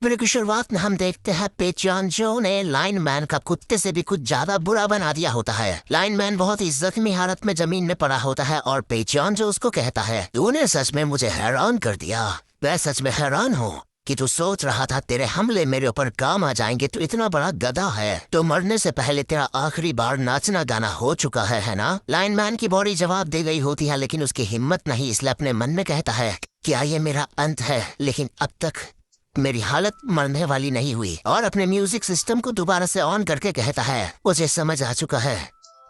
Video की शुरुआत में हम देखते हैं पेचियान जो ने लाइनमैन का कुत्ते से भी कुछ ज्यादा बुरा बना दिया होता है। लाइनमैन बहुत ही जख्मी हालत में जमीन में पड़ा होता है और पेचियान जो उसको कहता है, तूने सच में मुझे हैरान कर दिया। मैं सच में हैरान हूँ कि तू सोच रहा था तेरे हमले मेरे ऊपर काम आ जाएंगे। तू इतना बड़ा गधा है। तो मरने से पहले तेरा आखिरी बार नाचना गाना हो चुका है ना? लाइनमैन की बॉडी जवाब दे गई होती है, लेकिन उसकी हिम्मत नहीं, इसलिए अपने मन में कहता है क्या ये मेरा अंत है? लेकिन अब तक मेरी हालत मरने वाली नहीं हुई। और अपने म्यूजिक सिस्टम को दोबारा से ऑन करके कहता है, मुझे समझ आ चुका है,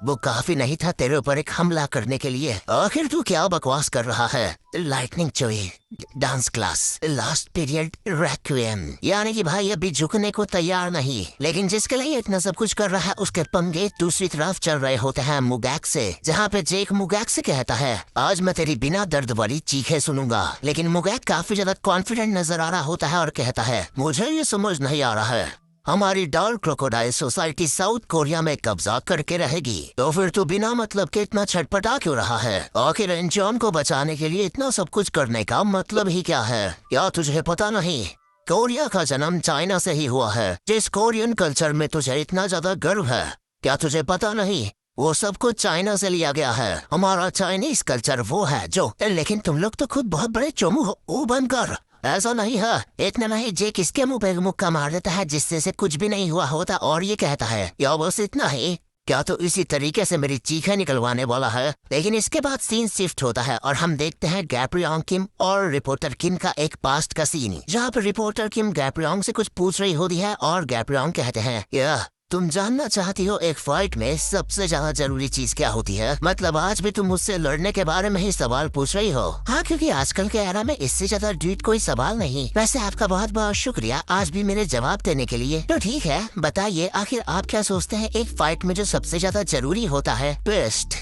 वो काफी नहीं था तेरे ऊपर एक हमला करने के लिए। आखिर तू क्या बकवास कर रहा है? Lightning Choi dance class last period requiem, यानी कि भाई अभी झुकने को तैयार नहीं, लेकिन जिसके लिए इतना सब कुछ कर रहा है उसके पंगे दूसरी तरफ चल रहे होते हैं मुगैक से, जहाँ पे जेक मुगैक से कहता है आज मैं तेरी बिना दर्द वाली चीखें सुनूंगा। लेकिन मुगैक काफी ज्यादा कॉन्फिडेंट नजर आ रहा होता है और कहता है मुझे ये समझ नहीं आ रहा है, हमारी dark crocodile society south Korea में कब्जा करके रहेगी, तो फिर तू बिना मतलब के इतना छटपटा क्यों रहा है? आखिर इंजॉन को बचाने के लिए इतना सब कुछ करने का मतलब ही क्या है? क्या तुझे पता नहीं कोरिया का जन्म चाइना से ही हुआ है? जिस कोरियन कल्चर में तुझे इतना ज्यादा गर्व है, क्या तुझे पता नहीं वो सब कुछ चाइना से लिया गया है? हमारा चाइनीज कल्चर वो है जो, लेकिन तुम लोग तो खुद बहुत बड़े चोमू हो। ओ बनकर ऐसा नहीं है। इतना नहीं जेक इसके मुंह पे मुक्का मार देता है जिससे से कुछ भी नहीं हुआ होता और ये कहता है या बस इतना ही, क्या तो इसी तरीके से मेरी चीखें निकलवाने वाला है? लेकिन इसके बाद सीन शिफ्ट होता है और हम देखते हैं गैब्रियोंग किम और रिपोर्टर किम का एक पास्ट का सीन, जहाँ पर रिपोर्टर किम गैब्रियोंग से कुछ पूछ रही होती है और गैब्रियोंग कहते हैं या तुम जानना चाहती हो एक फाइट में सबसे ज्यादा जरूरी चीज क्या होती है? मतलब आज भी तुम मुझसे लड़ने के बारे में ही सवाल पूछ रही हो? हाँ, क्योंकि आजकल के एरा में इससे ज्यादा डीट कोई सवाल नहीं। वैसे आपका बहुत बहुत शुक्रिया आज भी मेरे जवाब देने के लिए। तो ठीक है, बताइए आखिर आप क्या सोचते हैं एक फाइट में जो सबसे ज्यादा जरूरी होता है? ट्विस्ट।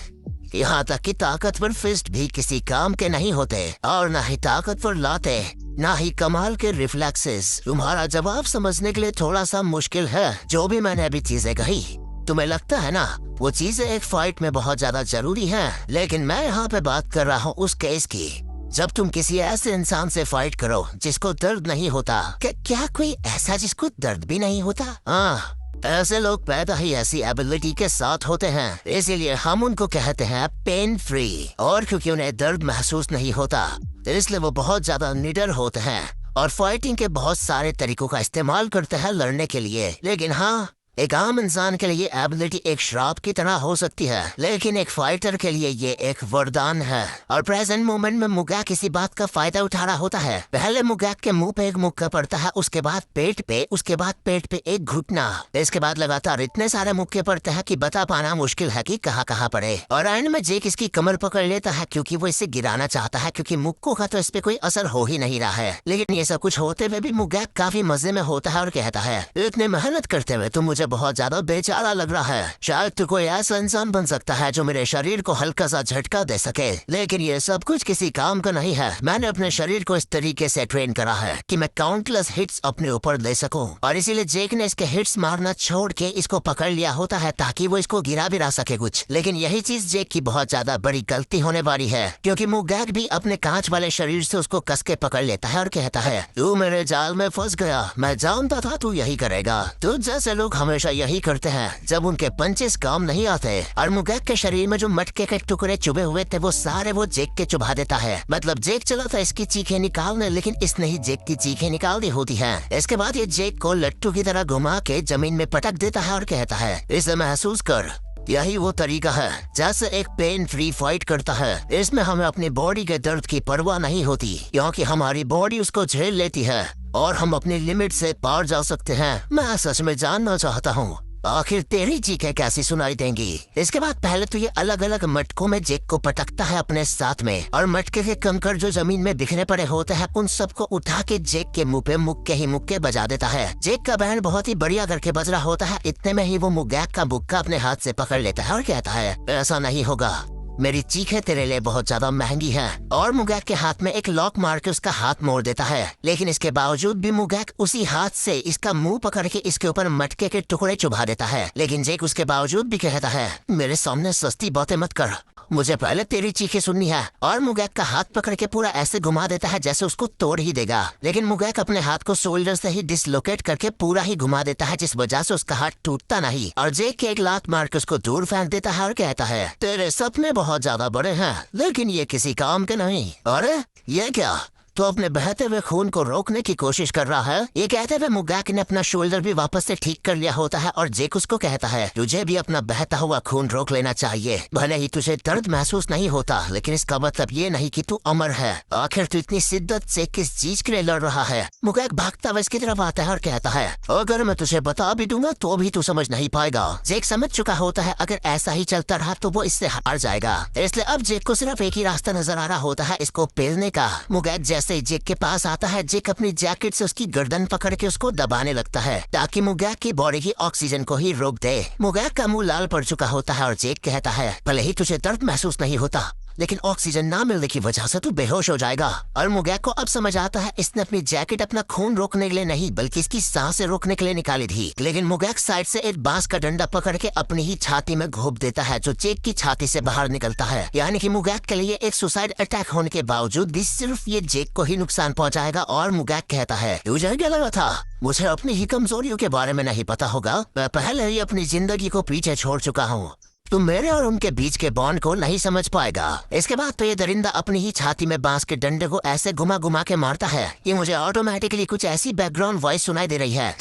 यहाँ तक कि ताकतवर फिस्ट भी किसी काम के नहीं होते और न ही ताकतवर लाते, ना ही कमाल के रिफ्लेक्सेस। तुम्हारा जवाब समझने के लिए थोड़ा सा मुश्किल है। जो भी मैंने अभी चीजें कही, तुम्हें लगता है ना वो चीजें एक फाइट में बहुत ज्यादा जरूरी हैं, लेकिन मैं यहाँ पे बात कर रहा हूँ उस केस की जब तुम किसी ऐसे इंसान से फाइट करो जिसको दर्द नहीं होता। क्या कोई ऐसा जिसको दर्द भी नहीं होता? हाँ, ऐसे लोग पैदा ही ऐसी एबिलिटी के साथ होते हैं, इसीलिए हम उनको कहते हैं पेन फ्री। और क्योंकि उन्हें दर्द महसूस नहीं होता, इसलिए वो बहुत ज्यादा निडर होते हैं और फाइटिंग के बहुत सारे तरीकों का इस्तेमाल करते हैं लड़ने के लिए। लेकिन हाँ, एक आम इंसान के लिए एबिलिटी एक श्राप की तरह हो सकती है, लेकिन एक फाइटर के लिए ये एक वरदान है। और प्रेजेंट मोमेंट में मुगैक किसी बात का फायदा उठा रहा होता है। पहले मुगैक के मुंह पे एक मुक्का पड़ता है, उसके बाद पेट पे, उसके बाद पेट पे एक घुटना, इसके बाद लगातार इतने सारे मुक्के पड़ते हैं कि बता पाना मुश्किल है कि कहाँ कहाँ पड़े। और एंड में जेक इसकी कमर पकड़ लेता है क्योंकि वो इसे गिराना चाहता है, क्योंकि मुक्कों का तो इस पे कोई असर हो ही नहीं रहा है। लेकिन ये सब कुछ होते हुए भी मुगैक काफी मजे में होता है और कहता है इतने मेहनत करते हुए तुम मुझे बहुत ज्यादा बेचारा लग रहा है। शायद तू कोई ऐसा इंसान बन सकता है जो मेरे शरीर को हल्का सा झटका दे सके, लेकिन ये सब कुछ किसी काम का नहीं है। मैंने अपने शरीर को इस तरीके से ट्रेन करा है कि मैं काउंटलेस हिट्स अपने ऊपर ले सकूं, और इसीलिए जेक ने इसके हिट्स मारना छोड़ के इसको पकड़ लिया होता है ताकि वो इसको गिरा भी ना सके कुछ। लेकिन यही चीज जेक की बहुत ज्यादा बड़ी गलती होने वाली है, क्योंकि मुगैक भी अपने कांच वाले शरीर से उसको कस के पकड़ लेता है और कहता है तू मेरे जाल में फंस गया, मैं जानता था तू यही करेगा। तू जैसे लोग हमेशा यही करते हैं जब उनके पंचेस काम नहीं आते। और मुगैक के शरीर में जो मटके के टुकड़े चुभे हुए थे वो सारे वो जेक के चुभा देता है। मतलब जेक चला था इसकी चीखें निकालने, लेकिन इसने ही जेक की चीखें निकाल दी होती हैं। इसके बाद ये जेक को लट्टू की तरह घुमा के जमीन में पटक देता है और कहता है इसे महसूस कर। यही वो तरीका है जैसे एक पेन फ्री फाइट करता है। इसमें हमें अपनी बॉडी के दर्द की परवाह नहीं होती, क्योंकि हमारी बॉडी उसको झेल लेती है और हम अपनी लिमिट से पार जा सकते हैं। मैं सच में जानना चाहता हूँ आखिर तेरी चीखें कैसी सुनाई देंगी। इसके बाद पहले तो ये अलग अलग मटकों में जेक को पटकता है अपने साथ में, और मटके के कंकड़ जो जमीन में बिखरे पड़े होते हैं उन सबको उठा के जेक के मुंह पे मुक्के ही मुक्के बजा देता है। जेक का बैंड बहुत ही बढ़िया करके बज रहा होता है, इतने में ही वो मुगैक का मुक्का अपने हाथ से पकड़ लेता है और कहता है ऐसा नहीं होगा, मेरी चीखें तेरे लिए बहुत ज्यादा महंगी हैं। और मुगैक के हाथ में एक लॉक मार के उसका हाथ मोड़ देता है, लेकिन इसके बावजूद भी मुगैक उसी हाथ से इसका मुंह पकड़ के इसके ऊपर मटके के टुकड़े चुभा देता है। लेकिन जेक उसके बावजूद भी कहता है मेरे सामने सस्ती बातें मत कर, मुझे पहले तेरी चीखें सुननी है। और मुगैक का हाथ पकड़ के पूरा ऐसे घुमा देता है जैसे उसको तोड़ ही देगा, लेकिन मुगैक अपने हाथ को शोल्डर से ही डिसलोकेट करके पूरा ही घुमा देता है, जिस वजह से उसका हाथ टूटता नहीं। और जेक एक लात मार के उसको दूर फेंक देता है और कहता है, तेरे सपने बहुत ज्यादा बड़े हैं लेकिन ये किसी काम के नहीं। अरे ये क्या, तो अपने बहते हुए खून को रोकने की कोशिश कर रहा है। ये कहते हुए मुगैक ने अपना शोल्डर भी वापस से ठीक कर लिया होता है और जेक उसको कहता है, तुझे भी अपना बहता हुआ खून रोक लेना चाहिए। भले ही तुझे दर्द महसूस नहीं होता, लेकिन इसका मतलब ये नहीं कि तू अमर है। आखिर तू इतनी शिद्दत से किस चीज के लिए लड़ रहा है। मुगैक भागता हुआ इसकी तरफ आता है और कहता है, अगर मैं तुझे बता भी दूंगा तो भी तू समझ नहीं पाएगा। जेक समझ चुका होता है अगर ऐसा ही चलता रहा तो वो इससे हार जाएगा, इसलिए अब जेक को सिर्फ एक ही रास्ता नजर आ रहा होता है, इसको पेलने का। मुगैक जैसे ही जेक के पास आता है, जेक अपनी जैकेट से उसकी गर्दन पकड़ के उसको दबाने लगता है ताकि मुगैक की बॉडी की ऑक्सीजन को ही रोक दे। मुगैक का मुंह लाल पड़ चुका होता है और जेक कहता है, भले ही तुझे दर्द महसूस नहीं होता लेकिन ऑक्सीजन ना मिलने की वजह से तू बेहोश हो जाएगा। और मुगैक को अब समझ आता है इसने अपनी जैकेट अपना खून रोकने के लिए नहीं बल्कि इसकी सांसें रोकने के लिए निकाली थी। लेकिन मुगैक साइड से एक बांस का डंडा पकड़ के अपनी ही छाती में घोंप देता है जो जेक की छाती से बाहर निकलता है। यानी कि मुगैक के लिए एक सुसाइड अटैक होने के बावजूद भी सिर्फ ये जेक को ही नुकसान पहुंचाएगा। और मुगैक कहता है, तुझे क्या लगा था मुझे अपनी ही कमजोरियों के बारे में नहीं पता होगा? मैं पहले ही अपनी जिंदगी को पीछे छोड़ चुका हूँ, तुम मेरे और उनके बीच के बॉन्ड को नहीं समझ पाएगा। इसके बाद तो ये दरिंदा अपनी ही छाती में बांस के डंडे को ऐसे घुमा घुमा के मारता है कि मुझे ऑटोमेटिकली कुछ ऐसी बैकग्राउंड वॉइस सुनाई दे रही है।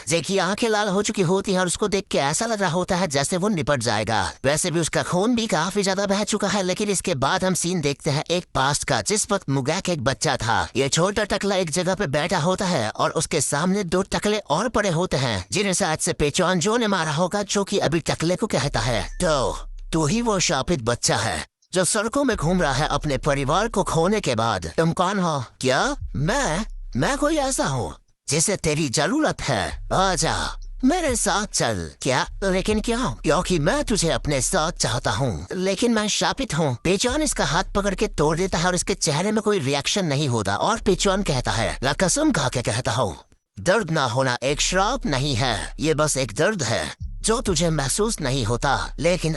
जेक की आंखें लाल हो चुकी होती है और उसको देख के ऐसा लग रहा होता है जैसे वो निपट जाएगा। वैसे भी उसका खून भी काफी ज्यादा बह चुका है। लेकिन इसके बाद हम सीन देखते हैं एक पास्ट का, जिस वक्त मुगैक एक बच्चा था। ये छोटा टकला एक जगह पे बैठा होता है और उसके सामने दो टकले और पड़े होते हैं जिन्हें शायद से पेचॉन जो ने मारा होगा, जो कि अभी टकले को कहता है, तो तू ही वो शापित बच्चा है जो सड़कों में घूम रहा है अपने परिवार को खोने के बाद। तुम कौन हो? क्या मैं कोई ऐसा हूँ जिसे तेरी जरूरत है? आजा मेरे साथ चल। क्या? लेकिन क्यों? क्योंकि मैं तुझे अपने साथ चाहता हूँ। लेकिन मैं शापित हूँ। पेचॉन इसका हाथ पकड़ के तोड़ देता है और इसके चेहरे में कोई रिएक्शन नहीं होता। और पेचॉन कहता है, ला कसम खा के कहता हूँ, दर्द ना होना एक श्राप नहीं है, ये बस एक दर्द है जो तुझे महसूस नहीं होता। लेकिन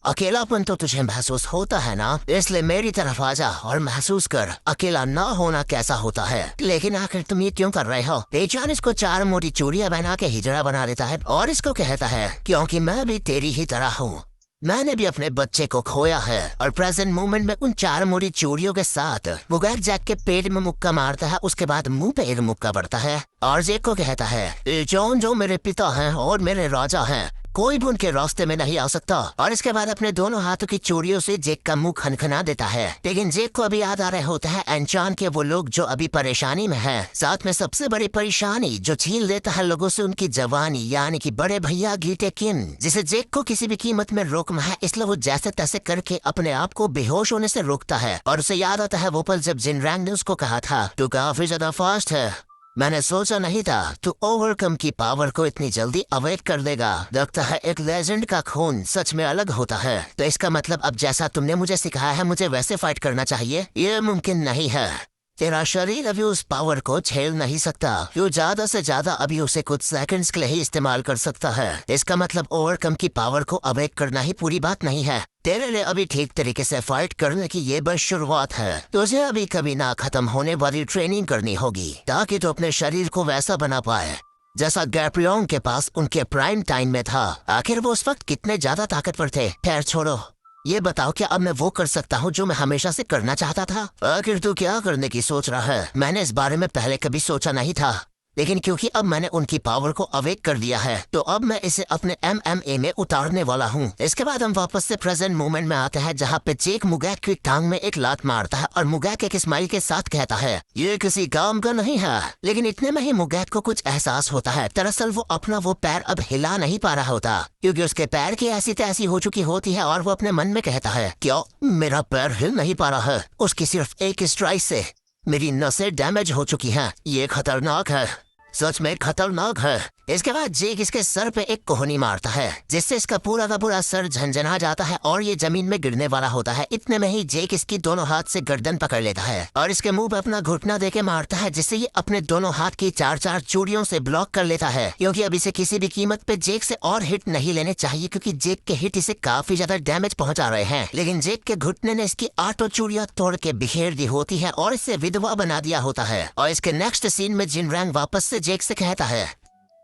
अकेलापन तो तुझे महसूस होता है ना, इसलिए मेरी तरफ आजा और महसूस कर अकेला ना होना कैसा होता है। लेकिन आखिर तुम ये क्यों कर रहे हो? पेचॉन इसको 4 मोटी चूड़ियां बना के हिजड़ा बना देता है और इसको कहता है, क्योंकि मैं भी तेरी ही तरह हूँ। मैंने भी अपने बच्चे को खोया है। और प्रेजेंट मोमेंट में उन 4 मोटी चूड़ियों के साथ मुगैक जैक के पेट में मुक्का मारता है, उसके बाद मुंह पे एक मुक्का पड़ता है और जेक को कहता है, पेचॉन जो मेरे पिता हैं और मेरे राजा हैं, कोई भी उनके रास्ते में नहीं आ सकता। और इसके बाद अपने दोनों हाथों की चूड़ियों से जेक का मुंह खनखना देता है। लेकिन जेक को अभी याद आ रहे होता है एनचान के वो लोग जो अभी परेशानी में हैं। साथ में सबसे बड़ी परेशानी जो छीन लेता है लोगों से उनकी जवानी, यानी कि बड़े भैया गीटे किन, जिसे जेक को किसी भी कीमत में रोकना है। इसलिए वो जैसे तैसे करके अपने आप को बेहोश होने से रोकता है। और उसे याद आता है वो पल जब जिनरैंग ने उसको कहा था, तू काफी ज्यादा फास्ट है, मैंने सोचा नहीं था तू ओवरकम की पावर को इतनी जल्दी अवॉइड कर देगा। लगता है एक लेजेंड का खून सच में अलग होता है। तो इसका मतलब अब जैसा तुमने मुझे सिखाया है मुझे वैसे फाइट करना चाहिए? ये मुमकिन नहीं है। तेरा शरीर अभी उस पावर को झेल नहीं सकता। तू ज्यादा से ज्यादा अभी उसे कुछ सेकंड्स के लिए ही इस्तेमाल कर सकता है। इसका मतलब ओवरकम की पावर को अवॉइड करना ही पूरी बात नहीं है। तेरे लिए अभी ठीक तरीके से फाइट करने की ये बस शुरुआत है। तुझे अभी कभी ना खत्म होने वाली ट्रेनिंग करनी होगी ताकि तू अपने शरीर को वैसा बना पाए जैसा गैप्रियोन के पास उनके प्राइम टाइम में था। आखिर वो उस वक्त कितने ज्यादा ताकतवर थे। खैर छोड़ो, ये बताओ क्या अब मैं वो कर सकता हूँ जो मैं हमेशा से करना चाहता था? आखिर तू क्या करने की सोच रहा है? मैंने इस बारे में पहले कभी सोचा नहीं था, लेकिन क्योंकि अब मैंने उनकी पावर को अवेक कर दिया है तो अब मैं इसे अपने MMA में उतारने वाला हूँ। इसके बाद हम वापस से प्रेजेंट मोमेंट में आते हैं जहाँ पे जेक मुगैक की टांग में एक लात मारता है और मुगैक एक स्माइल के साथ कहता है, ये किसी काम का नहीं है। लेकिन इतने में ही मुगैक को कुछ एहसास होता है। दरअसल वो अपना वो पैर अब हिला नहीं पा रहा होता क्योंकि उसके पैर की ऐसी तैसी हो चुकी होती है। और वो अपने मन में कहता है, क्यों मेरा पैर हिल नहीं पा रहा है? उसकी सिर्फ एक स्ट्राइक से मेरी नसें डैमेज हो चुकी हैं। ये खतरनाक है, सच में खतरनाक है। इसके बाद जेक इसके सर पे एक कोहनी मारता है जिससे इसका पूरा का पूरा सर झंझना जाता है और ये जमीन में गिरने वाला होता है। इतने में ही जेक इसकी दोनों हाथ से गर्दन पकड़ लेता है और इसके मुंह पे अपना घुटना देके मारता है जिससे ये अपने दोनों हाथ की 4-4 चूड़ियों से ब्लॉक कर लेता है, क्योंकि अब इसे किसी भी कीमत पे जेक से और हिट नहीं लेने चाहिए क्योंकि जेक के हिट इसे काफी ज्यादा डैमेज पहुंचा रहे हैं। लेकिन जेक के घुटने ने इसकी 8 चूड़ियां तोड़ के बिखेर दी होती है और इसे विधवा बना दिया होता है। और इसके नेक्स्ट सीन में जिनरैंग वापस से जेक से कहता है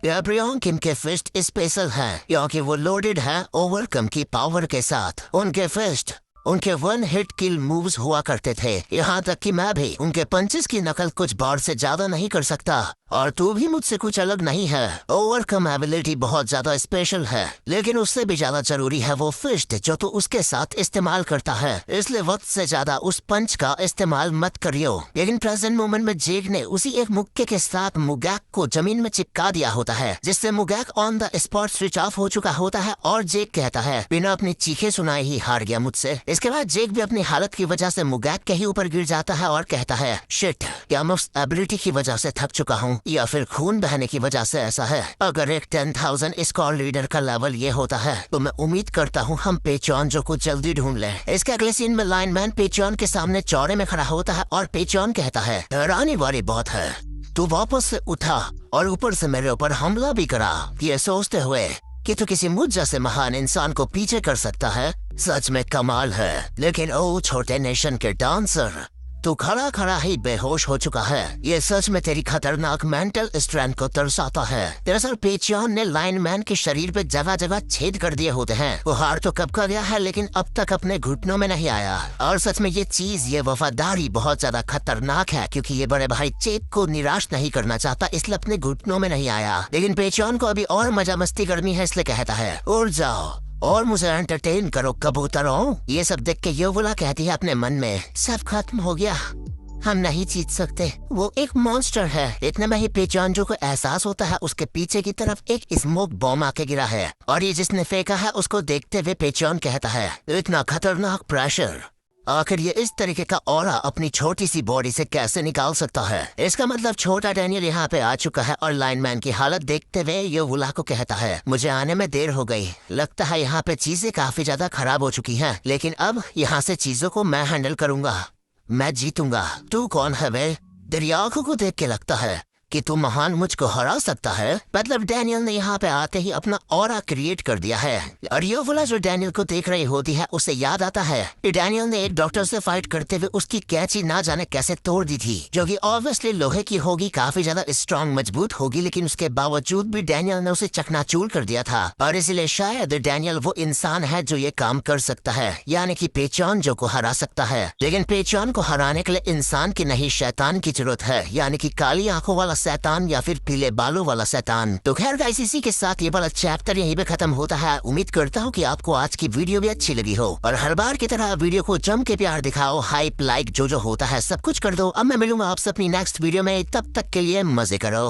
एब्रियन किम के फिस्ट स्पेशल है क्योंकि वो लोडेड है ओवरकम की पावर के साथ। उनके फिस्ट उनके 1 हिट किल मूव्स हुआ करते थे, यहाँ तक कि मैं भी उनके पंचेस की नकल कुछ बार से ज्यादा नहीं कर सकता और तू भी मुझसे कुछ अलग नहीं है। ओवरकम एबिलिटी बहुत ज्यादा स्पेशल है लेकिन उससे भी ज्यादा जरूरी है वो फिस्ट जो तू उसके साथ इस्तेमाल करता है, इसलिए वक्त से ज्यादा उस पंच का इस्तेमाल मत करियो। लेकिन प्रेजेंट मोमेंट में जेक ने उसी एक मुक्के के साथ मुगैक को जमीन में चिपका दिया होता है जिससे मुगैक on the spot switch off हो चुका होता है और जेक कहता है बिना अपनी चीखे सुनाए ही हार गया मुझसे। इसके बाद जेक भी अपनी हालत की वजह से मुगैक के ही ऊपर गिर जाता है और कहता है शिट, क्या मैं उस एबिलिटी की वजह से थक चुका हूँ या फिर खून बहने की वजह से ऐसा है। अगर एक 10,000 स्क्वाड लीडर का लेवल ये होता है तो मैं उम्मीद करता हूँ हम पेचॉनजो को जल्दी ढूंढ लें। इसके अगले सीन में लाइनमैन पेचॉन के सामने चौड़े में खड़ा होता है और पेचॉन कहता है हैरानी वाली बात है, तू वापस से उठा और ऊपर से मेरे ऊपर हमला भी करा, ये सोचते हुए कि तू किसी मुझ जैसे महान इंसान को पीछे कर सकता है, सच में कमाल है। लेकिन ओ छोटे नेशन के डांसर, तू खड़ा खड़ा ही बेहोश हो चुका है, ये सच में तेरी खतरनाक मेंटल स्ट्रेंथ को दर्शाता है। दरअसल पेचॉन ने लाइनमैन के शरीर पे जगह जगह छेद कर दिए होते हैं। वो हार तो कब का गया है लेकिन अब तक अपने घुटनों में नहीं आया और सच में ये वफादारी बहुत ज्यादा खतरनाक है क्योंकि ये बड़े भाई जेक को निराश नहीं करना चाहता इसलिए अपने घुटनों में नहीं आया। लेकिन पेचॉन को अभी और मजा मस्ती करनी है इसलिए कहता है उड़ जाओ और मुझे एंटरटेन करो कबूतरों। ये सब देख के योवुला कहती है अपने मन में सब खत्म हो गया, हम नहीं जीत सकते, वो एक मॉन्स्टर है। इतने में ही पेचॉनजो को एहसास होता है उसके पीछे की तरफ एक स्मोक बॉम्ब आके गिरा है और ये जिसने फेंका है उसको देखते हुए पेचॉन कहता है इतना खतरनाक प्रेशर, आखिर ये इस तरीके का ऑरा अपनी छोटी सी बॉडी से कैसे निकाल सकता है। इसका मतलब छोटा डैनियल यहाँ पे आ चुका है और लाइनमैन की हालत देखते हुए योवुला को कहता है मुझे आने में देर हो गई, लगता है यहाँ पे चीजें काफी ज्यादा खराब हो चुकी हैं, लेकिन अब यहाँ से चीजों को मैं हैंडल करूंगा, मैं जीतूंगा। तू कौन है वे? तेरी आंखों को देख के लगता है कि तू महान मुझको हरा सकता है। मतलब डैनियल ने यहाँ पे आते ही अपना ऑरा क्रिएट कर दिया है और योवुला जो डैनियल को देख रही होती है उसे याद आता है कि डैनियल ने एक डॉक्टर से फाइट करते हुए उसकी कैंची ना जाने कैसे तोड़ दी थी, जो कि ऑब्वियसली लोहे की होगी, काफी ज्यादा स्ट्रॉन्ग मजबूत होगी, लेकिन उसके बावजूद भी डैनियल ने उसे चकनाचूर कर दिया था और इसलिए शायद डैनियल वो इंसान है जो ये काम कर सकता है, यानी कि पेचॉनजो को हरा सकता है। लेकिन पेचॉन को हराने के लिए इंसान की नहीं शैतान की जरूरत है, यानी कि काली आंखों वाला शैतान या फिर पीले बालों वाला शैतान। तो खैर गाइस, इसी के साथ ये वाला चैप्टर यहीं पे खत्म होता है। उम्मीद करता हूँ कि आपको आज की वीडियो भी अच्छी लगी हो और हर बार की तरह वीडियो को जम के प्यार दिखाओ, हाइप, लाइक जो जो होता है सब कुछ कर दो। अब मैं मिलूंगा आपसे अपनी नेक्स्ट वीडियो में, तब तक के लिए मजे करो।